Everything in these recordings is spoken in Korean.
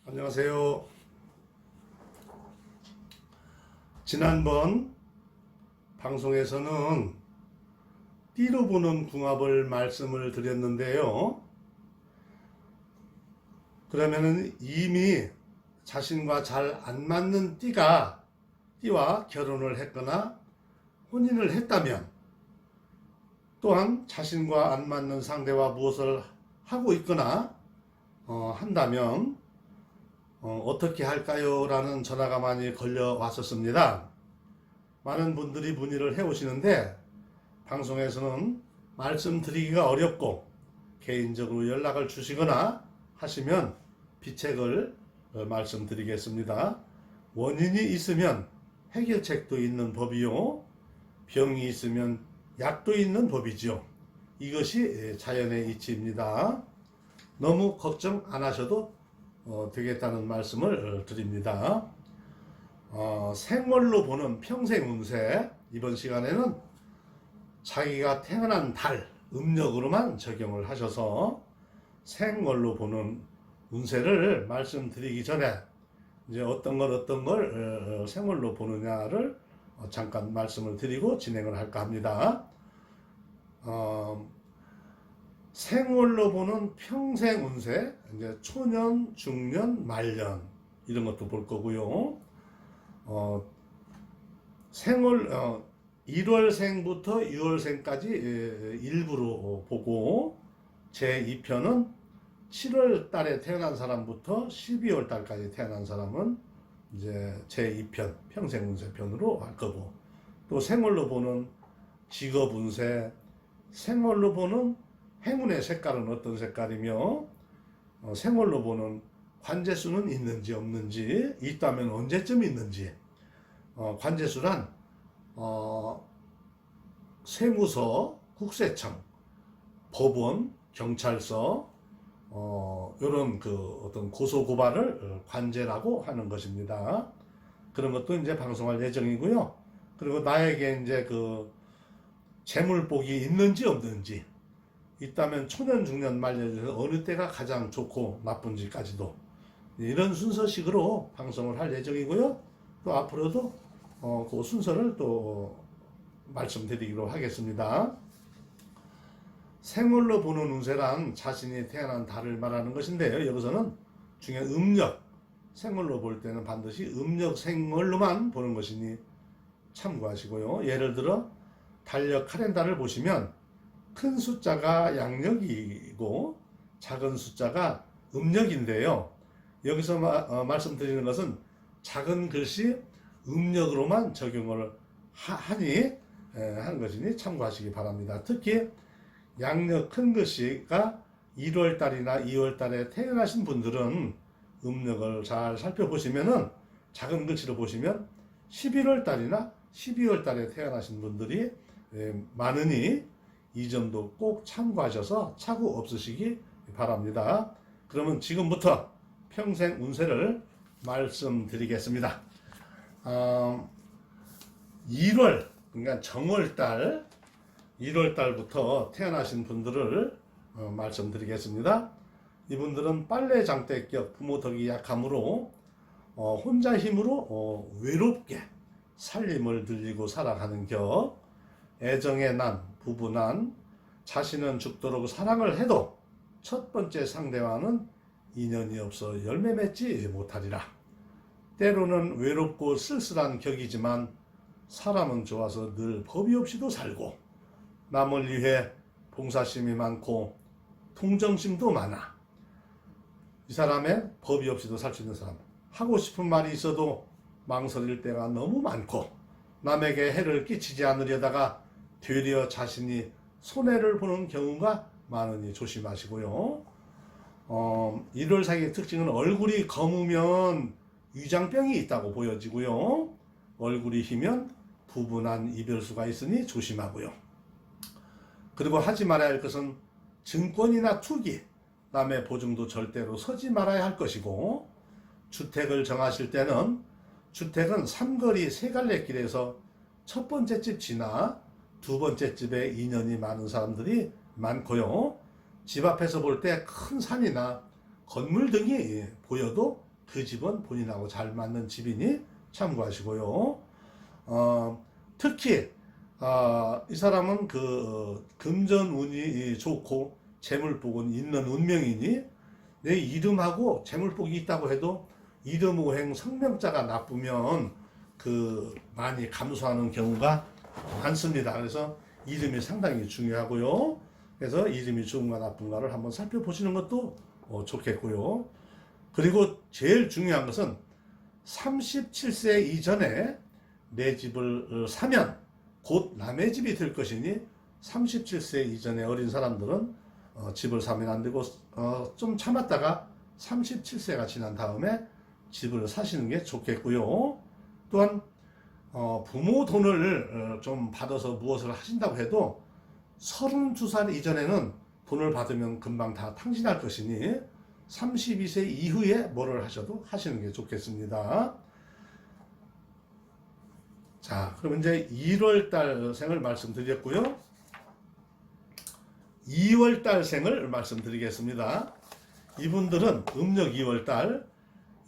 안녕하세요. 지난번 방송에서는 띠로 보는 궁합을 말씀을 드렸는데요. 그러면은 이미 자신과 잘 안 맞는 띠와 결혼을 했거나 혼인을 했다면, 또한 자신과 안 맞는 상대와 무엇을 하고 있거나 한다면 어떻게 할까요? 라는 전화가 많이 걸려왔었습니다. 많은 분들이 문의를 해오시는데 방송에서는 말씀드리기가 어렵고, 개인적으로 연락을 주시거나 하시면 비책을 말씀드리겠습니다. 원인이 있으면 해결책도 있는 법이요, 병이 있으면 약도 있는 법이죠. 이것이 자연의 이치입니다. 너무 걱정 안 하셔도 되겠다는 말씀을 드립니다. 생월로 보는 평생 운세, 이번 시간에는 자기가 태어난 달 음력으로만 적용을 하셔서 생월로 보는 운세를 말씀드리기 전에 이제 어떤 걸 생월로 보느냐를 잠깐 말씀을 드리고 진행을 할까 합니다. 생월로 보는 평생 운세, 이제 초년, 중년, 말년 이런 것도 볼 거고요. 생월 1월생부터 6월생까지 일부로 보고, 제 2편은 7월 달에 태어난 사람부터 12월 달까지 태어난 사람은 이제 제 2편 평생 운세 편으로 할 거고, 또 생월로 보는 직업 운세, 생월로 보는 행운의 색깔은 어떤 색깔이며, 생월로 보는 관제수는 있는지 없는지, 있다면 언제쯤 있는지. 관제수란 세무서, 국세청, 법원, 경찰서, 이런 어떤 고소 고발을 관제라고 하는 것입니다. 그런 것도 이제 방송할 예정이고요. 그리고 나에게 이제 재물복이 있는지 없는지, 있다면 초년, 중년, 말년 중에서 어느 때가 가장 좋고 나쁜지까지도 이런 순서식으로 방송을 할 예정이고요. 또 앞으로도 그 순서를 또 말씀드리기로 하겠습니다. 생월로 보는 운세란 자신이 태어난 달을 말하는 것인데요. 여기서는 중요한 음력, 생월로 볼 때는 반드시 음력 생월로만 보는 것이니 참고하시고요. 예를 들어 달력 카렌다를 보시면 큰 숫자가 양력이고 작은 숫자가 음력인데요. 여기서 말씀드리는 것은 작은 글씨 음력으로만 적용을 하는 것이니 참고하시기 바랍니다. 특히 양력 큰 글씨가 1월달이나 2월달에 태어나신 분들은 음력을 잘 살펴보시면은 작은 글씨로 보시면 11월달이나 12월달에 태어나신 분들이 많으니 이 점도 꼭 참고하셔서 착오 없으시기 바랍니다. 그러면 지금부터 평생 운세를 말씀드리겠습니다. 1월, 그러니까 정월달, 1월달부터 태어나신 분들을 말씀드리겠습니다. 이분들은 빨래 장대격, 부모 덕이 약하므로 혼자 힘으로 외롭게 살림을 들리고 살아가는 격, 애정의 난, 부부난, 자신은 죽도록 사랑을 해도 첫 번째 상대와는 인연이 없어 열매 맺지 못하리라. 때로는 외롭고 쓸쓸한 격이지만 사람은 좋아서 늘 법이 없이도 살고, 남을 위해 봉사심이 많고 통정심도 많아. 이 사람의 법이 없이도 살 수 있는 사람, 하고 싶은 말이 있어도 망설일 때가 너무 많고, 남에게 해를 끼치지 않으려다가 되려 자신이 손해를 보는 경우가 많으니 조심하시고요. 1월생의 특징은 얼굴이 검으면 위장병이 있다고 보여지고요. 얼굴이 희면 부분한 이별수가 있으니 조심하고요. 그리고 하지 말아야 할 것은 증권이나 투기, 남의 보증도 절대로 서지 말아야 할 것이고, 주택을 정하실 때는 주택은 삼거리 세갈래길에서 첫 번째 집 지나 두 번째 집에 인연이 많은 사람들이 많고요. 집 앞에서 볼 때 큰 산이나 건물 등이 보여도 그 집은 본인하고 잘 맞는 집이니 참고하시고요. 특히 이 사람은 금전운이 좋고 재물복은 있는 운명이니 내 이름하고 재물복이 있다고 해도 이름 오행 성명자가 나쁘면 많이 감소하는 경우가 많습니다. 그래서 이름이 상당히 중요하고요. 그래서 이름이 좋은가 나쁜가를 한번 살펴보시는 것도 좋겠고요. 그리고 제일 중요한 것은 37세 이전에 내 집을 사면 곧 남의 집이 될 것이니 37세 이전에 어린 사람들은 집을 사면 안 되고 좀 참았다가 37세가 지난 다음에 집을 사시는 게 좋겠고요. 또한 부모 돈을 좀 받아서 무엇을 하신다고 해도 32살 이전에는 돈을 받으면 금방 다 탕진할 것이니 32세 이후에 뭐를 하셔도 하시는 게 좋겠습니다. 자, 그럼 이제 1월달 생을 말씀드렸고요. 2월달 생을 말씀드리겠습니다. 이분들은 음력 2월달,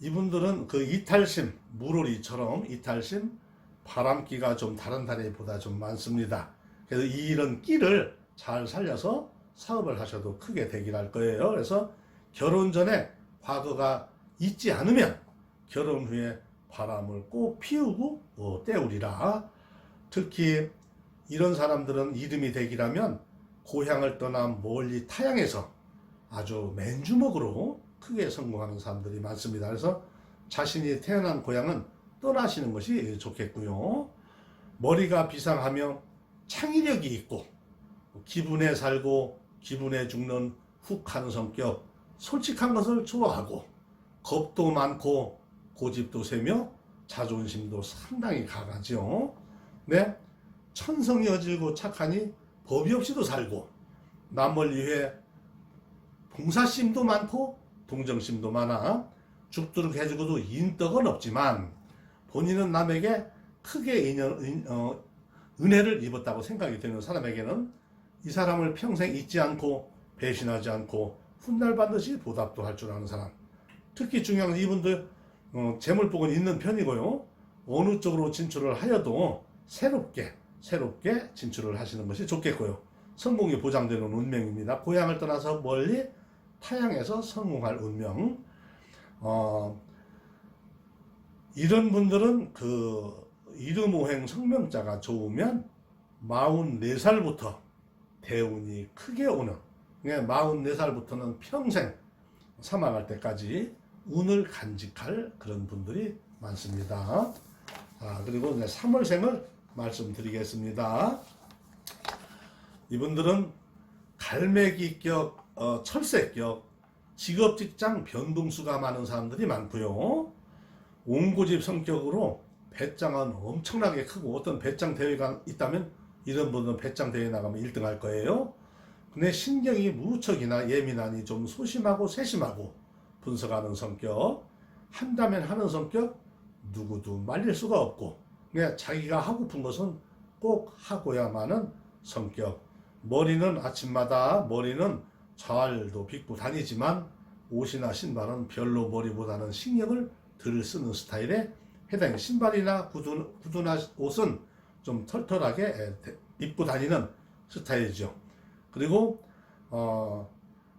이분들은 이탈심, 물오리처럼 이탈심, 바람기가 좀 다른 달에보다 좀 많습니다. 그래서 이런 끼를 잘 살려서 사업을 하셔도 크게 되길 거예요. 그래서 결혼 전에 과거가 있지 않으면 결혼 후에 바람을 꼭 피우고 때우리라. 특히 이런 사람들은 이름이 되기라면 고향을 떠나 멀리 타향해서 아주 맨주먹으로 크게 성공하는 사람들이 많습니다. 그래서 자신이 태어난 고향은 떠나시는 것이 좋겠고요. 머리가 비상하며 창의력이 있고 기분에 살고 기분에 죽는 훅 하는 성격, 솔직한 것을 좋아하고 겁도 많고 고집도 세며 자존심도 상당히 강하죠. 네, 천성이 어질고 착하니 법이 없이도 살고 남을 위해 봉사심도 많고 동정심도 많아 죽도록 해주고도 인덕은 없지만 본인은 남에게 크게 은혜를 입었다고 생각이 되는 사람에게는 이 사람을 평생 잊지 않고 배신하지 않고 훗날 반드시 보답도 할 줄 아는 사람. 특히 중요한 건 이분들 재물복은 있는 편이고요. 어느 쪽으로 진출을 하여도 새롭게 진출을 하시는 것이 좋겠고요. 성공이 보장되는 운명입니다. 고향을 떠나서 멀리 타향해서 성공할 운명. 이런 분들은 이름오행 성명자가 좋으면 44살부터 대운이 크게 오는, 44살부터는 평생 사망할 때까지 운을 간직할 그런 분들이 많습니다. 그리고 3월생을 말씀드리겠습니다. 이분들은 갈매기격, 철새격, 직업직장 변동수가 많은 사람들이 많고요. 옹고집 성격으로 배짱은 엄청나게 크고 어떤 배짱 대회가 있다면 이런 분은 배짱 대회 나가면 1등 할 거예요. 근데 신경이 무척이나 예민하니 좀 소심하고 세심하고 분석하는 성격, 한다면 하는 성격, 누구도 말릴 수가 없고 그냥 자기가 하고픈 것은 꼭 하고야만은 성격. 머리는 아침마다 머리는 잘도 빗고 다니지만 옷이나 신발은 별로 머리보다는 신경을 덜 쓰는 스타일에 해당해. 신발이나 구두나 옷은 좀 털털하게 입고 다니는 스타일이죠. 그리고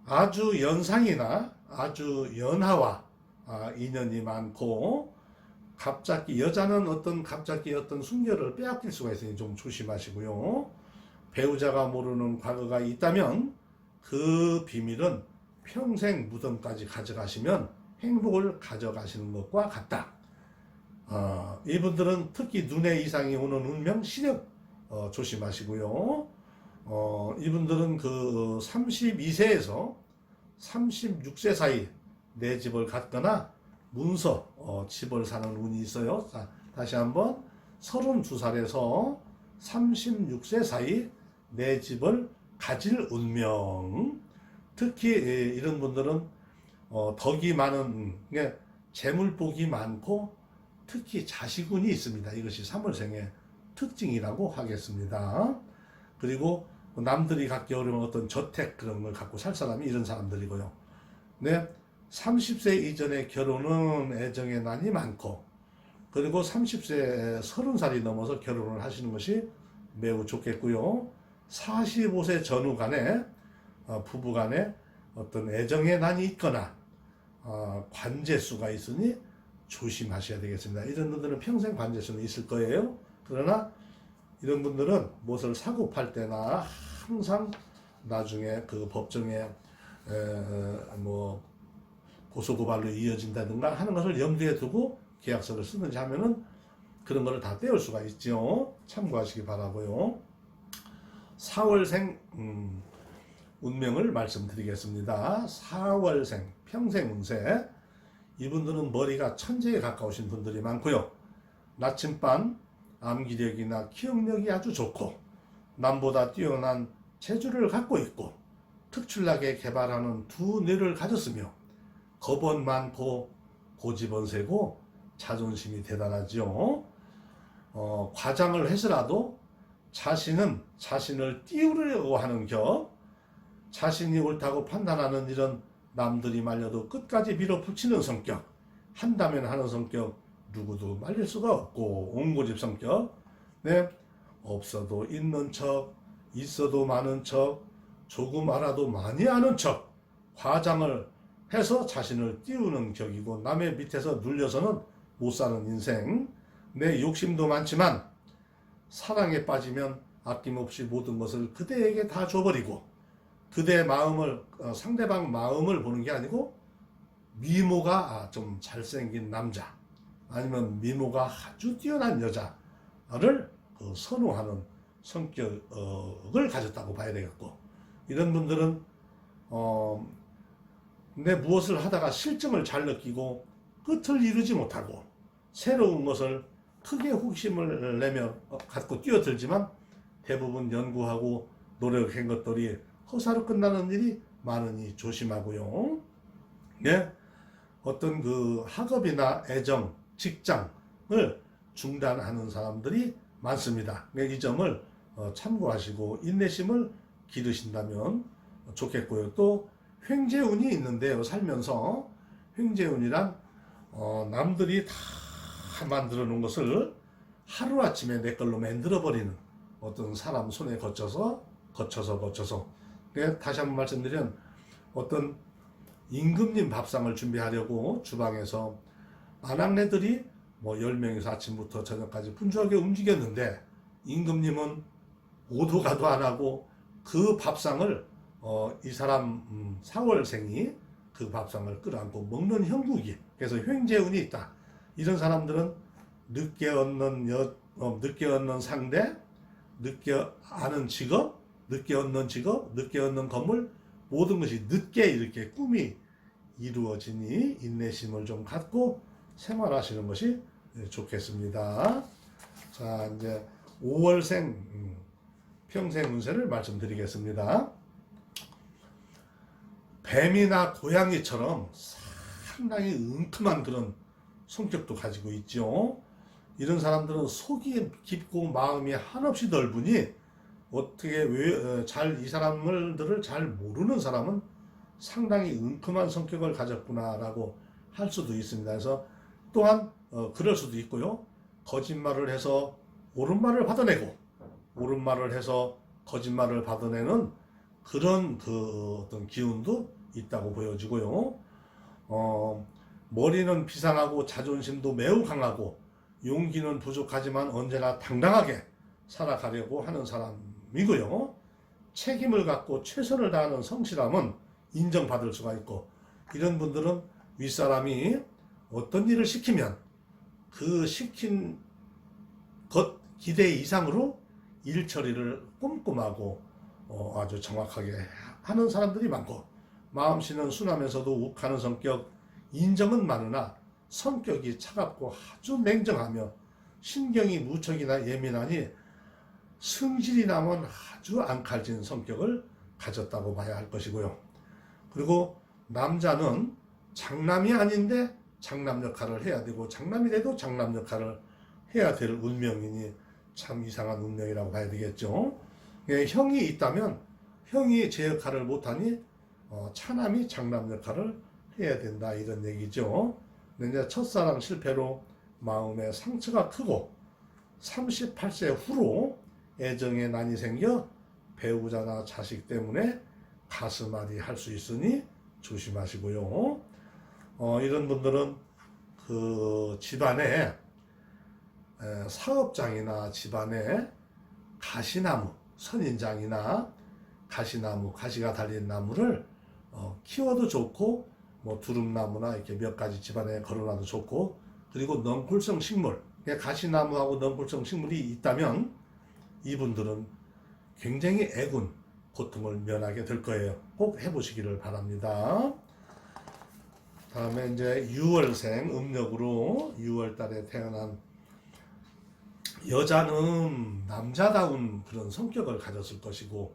아주 연상이나 아주 연하와 인연이 많고 갑자기 여자는 갑자기 어떤 순결을 빼앗길 수가 있으니 좀 조심하시고요. 배우자가 모르는 과거가 있다면 그 비밀은 평생 무덤까지 가져가시면 행복을 가져가시는 것과 같다. 이분들은 특히 눈에 이상이 오는 운명, 시력 조심하시고요. 이분들은 32세에서 36세 사이 내 집을 갖거나 문서 집을 사는 운이 있어요. 자, 다시 한번 32살에서 36세 사이 내 집을 가질 운명. 특히 이런 분들은 덕이 많은, 재물복이 많고 특히 자식운이 있습니다. 이것이 3월생의 특징이라고 하겠습니다. 그리고 남들이 갖기 어려운 어떤 저택 그런 걸 갖고 살 사람이 이런 사람들이고요. 네, 30세 이전에 결혼은 애정의 난이 많고, 그리고 30세 30살이 넘어서 결혼을 하시는 것이 매우 좋겠고요. 45세 전후 간에 부부 간에 어떤 애정의 난이 있거나 관제수가 있으니 조심하셔야 되겠습니다. 이런 분들은 평생 관제수는 있을 거예요. 그러나 이런 분들은 무엇을 사고 팔 때나 항상 나중에 그 법정에 뭐 고소고발로 이어진다든가 하는 것을 염두에 두고 계약서를 쓰는지 하면은 그런 거를 다 떼올 수가 있죠. 참고하시기 바라고요. 4월생 운명을 말씀드리겠습니다. 4월생 평생 운세, 이분들은 머리가 천재에 가까우신 분들이 많고요. 나침반 암기력이나 기억력이 아주 좋고 남보다 뛰어난 재주를 갖고 있고 특출나게 개발하는 두 뇌를 가졌으며 겁은 많고 고집은 세고 자존심이 대단하죠. 과장을 해서라도 자신은 자신을 띄우려고 하는 격, 자신이 옳다고 판단하는 일은 남들이 말려도 끝까지 밀어붙이는 성격, 한다면 하는 성격, 누구도 말릴 수가 없고 옹고집 성격, 네, 없어도 있는 척, 있어도 많은 척, 조금 알아도 많이 아는 척, 과장을 해서 자신을 띄우는 격이고 남의 밑에서 눌려서는 못 사는 인생. 내 욕심도 많지만 사랑에 빠지면 아낌없이 모든 것을 그대에게 다 줘버리고 그대의 마음을 상대방 마음을 보는 게 아니고 미모가 좀 잘생긴 남자 아니면 미모가 아주 뛰어난 여자를 선호하는 성격을 가졌다고 봐야 되겠고, 이런 분들은 내 무엇을 하다가 실증을 잘 느끼고 끝을 이루지 못하고 새로운 것을 크게 호기심을 내며 갖고 뛰어들지만 대부분 연구하고 노력한 것들이 허사로 끝나는 일이 많으니 조심하고요. 네? 어떤 그 학업이나 애정, 직장을 중단하는 사람들이 많습니다. 이 점을 참고하시고 인내심을 기르신다면 좋겠고요. 또 횡재운이 있는데요. 살면서 횡재운이란 남들이 다 만들어 놓은 것을 하루아침에 내 걸로 만들어버리는 어떤 사람 손에 거쳐서 다시 한번 말씀드리면 어떤 임금님 밥상을 준비하려고 주방에서 아낙네들이 뭐 10명에서 아침부터 저녁까지 분주하게 움직였는데 임금님은 오도 가도 안 하고 그 밥상을 이 사람 4월생이 그 밥상을 끌어안고 먹는 형국이, 그래서 횡재운이 있다. 이런 사람들은 늦게 얻는 상대, 늦게 아는 직업, 늦게 얻는 건물, 모든 것이 늦게 이렇게 꿈이 이루어지니 인내심을 좀 갖고 생활하시는 것이 좋겠습니다. 자, 이제 5월생 평생 운세를 말씀드리겠습니다. 뱀이나 고양이처럼 상당히 은큼한 그런 성격도 가지고 있죠. 이런 사람들은 속이 깊고 마음이 한없이 넓으니 어떻게 이 사람들을 잘 모르는 사람은 상당히 은큼한 성격을 가졌구나라고 할 수도 있습니다. 그래서 또한 그럴 수도 있고요. 거짓말을 해서 옳은 말을 받아내고 옳은 말을 해서 거짓말을 받아내는 그런 어떤 기운도 있다고 보여지고요. 머리는 비상하고 자존심도 매우 강하고 용기는 부족하지만 언제나 당당하게 살아가려고 하는 사람이고요. 책임을 갖고 최선을 다하는 성실함은 인정받을 수가 있고, 이런 분들은 윗사람이 어떤 일을 시키면 그 시킨 것 기대 이상으로 일 처리를 꼼꼼하고 아주 정확하게 하는 사람들이 많고, 마음씨는 순하면서도 욱하는 성격, 인정은 많으나 성격이 차갑고 아주 냉정하며 신경이 무척이나 예민하니 성질이 나면 아주 앙칼진 성격을 가졌다고 봐야 할 것이고요. 그리고 남자는 장남이 아닌데 장남 역할을 해야 되고 장남이 돼도 장남 역할을 해야 될 운명이니 참 이상한 운명이라고 봐야 되겠죠. 형이 있다면 형이 제 역할을 못하니 차남이 장남 역할을 해야 된다 이런 얘기죠. 근데 이제 첫사랑 실패로 마음에 상처가 크고 38세 후로 애정에 난이 생겨 배우자나 자식 때문에 가슴앓이 할 수 있으니 조심하시고요. 이런 분들은 그 집안에 사업장이나 집안에 가시나무, 선인장이나 가시나무, 가시가 달린 나무를 키워도 좋고 뭐 두릅나무나 이렇게 몇 가지 집안에 걸어놔도 좋고, 그리고 넝쿨성 식물, 가시나무하고 넝쿨성 식물이 있다면 이분들은 굉장히 애군 고통을 면하게 될 거예요. 꼭 해보시기를 바랍니다. 다음에 이제 6월생 음력으로 6월달에 태어난 여자는 남자다운 그런 성격을 가졌을 것이고,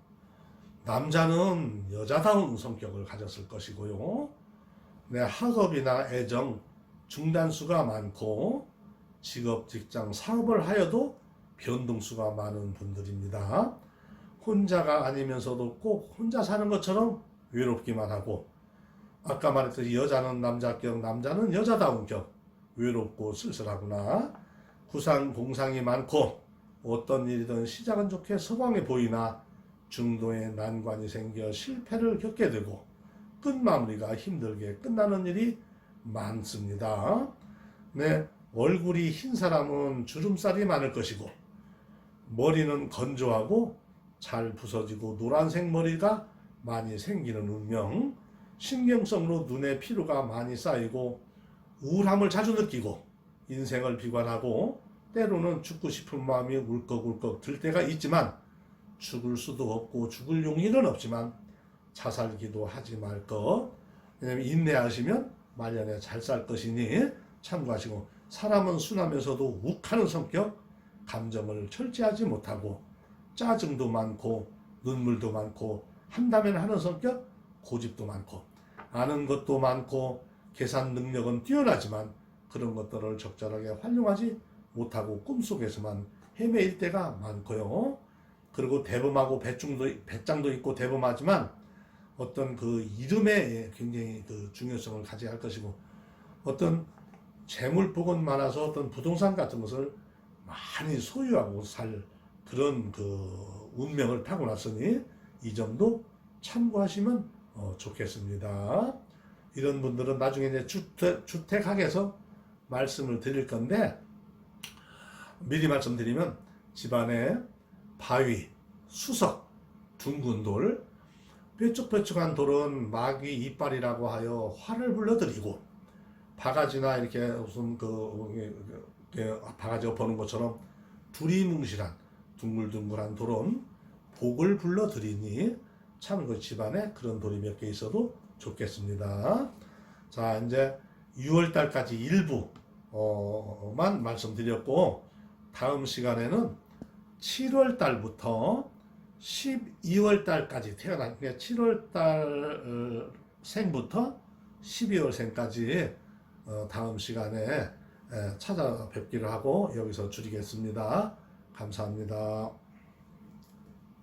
남자는 여자다운 성격을 가졌을 것이고요. 내 학업이나 애정 중단수가 많고, 직업, 직장, 사업을 하여도 변동수가 많은 분들입니다. 혼자가 아니면서도 꼭 혼자 사는 것처럼 외롭기만 하고, 아까 말했듯이 여자는 남자격, 남자는 여자다운 격, 외롭고 쓸쓸하구나. 구상, 공상이 많고 어떤 일이든 시작은 좋게 서방해 보이나 중도에 난관이 생겨 실패를 겪게 되고 끝마무리가 힘들게 끝나는 일이 많습니다. 네, 얼굴이 흰 사람은 주름살이 많을 것이고, 머리는 건조하고 잘 부서지고 노란색 머리가 많이 생기는 운명, 신경성으로 눈에 피로가 많이 쌓이고 우울함을 자주 느끼고 인생을 비관하고 때로는 죽고 싶은 마음이 울컥울컥 들 때가 있지만, 죽을 수도 없고 죽을 용의는 없지만 자살기도 하지 말 것. 왜냐면 인내하시면 말년에 잘 살 것이니 참고하시고, 사람은 순하면서도 욱하는 성격, 감정을 절제하지 못하고 짜증도 많고 눈물도 많고 한다면 하는 성격, 고집도 많고 아는 것도 많고 계산 능력은 뛰어나지만 그런 것들을 적절하게 활용하지 못하고 꿈속에서만 헤매일 때가 많고요. 그리고 대범하고 배짱도 있고 대범하지만 어떤 그 이름에 굉장히 그 중요성을 가져야 할 것이고, 어떤 재물복은 많아서 어떤 부동산 같은 것을 많이 소유하고 살 그런 그 운명을 타고났으니 이 점도 참고하시면 좋겠습니다. 이런 분들은 나중에 이제 주택학에서 말씀을 드릴 건데, 미리 말씀드리면 집안에 바위, 수석, 둥근 돌, 뾰족뾰족한 돌은 마귀 이빨이라고 하여 화를 불러들이고, 바가지나 이렇게 무슨 바가지 엎어놓은 것처럼 두리뭉실한 둥글둥글한 돌은 복을 불러들이니 참 그 집안에 그런 돌이 몇 개 있어도 좋겠습니다. 자, 이제 6월달까지 일부만 말씀드렸고, 다음 시간에는 7월달부터 12월달까지 태어난 7월달 생부터 12월생까지 다음 시간에 찾아뵙기를 하고 여기서 줄이겠습니다. 감사합니다.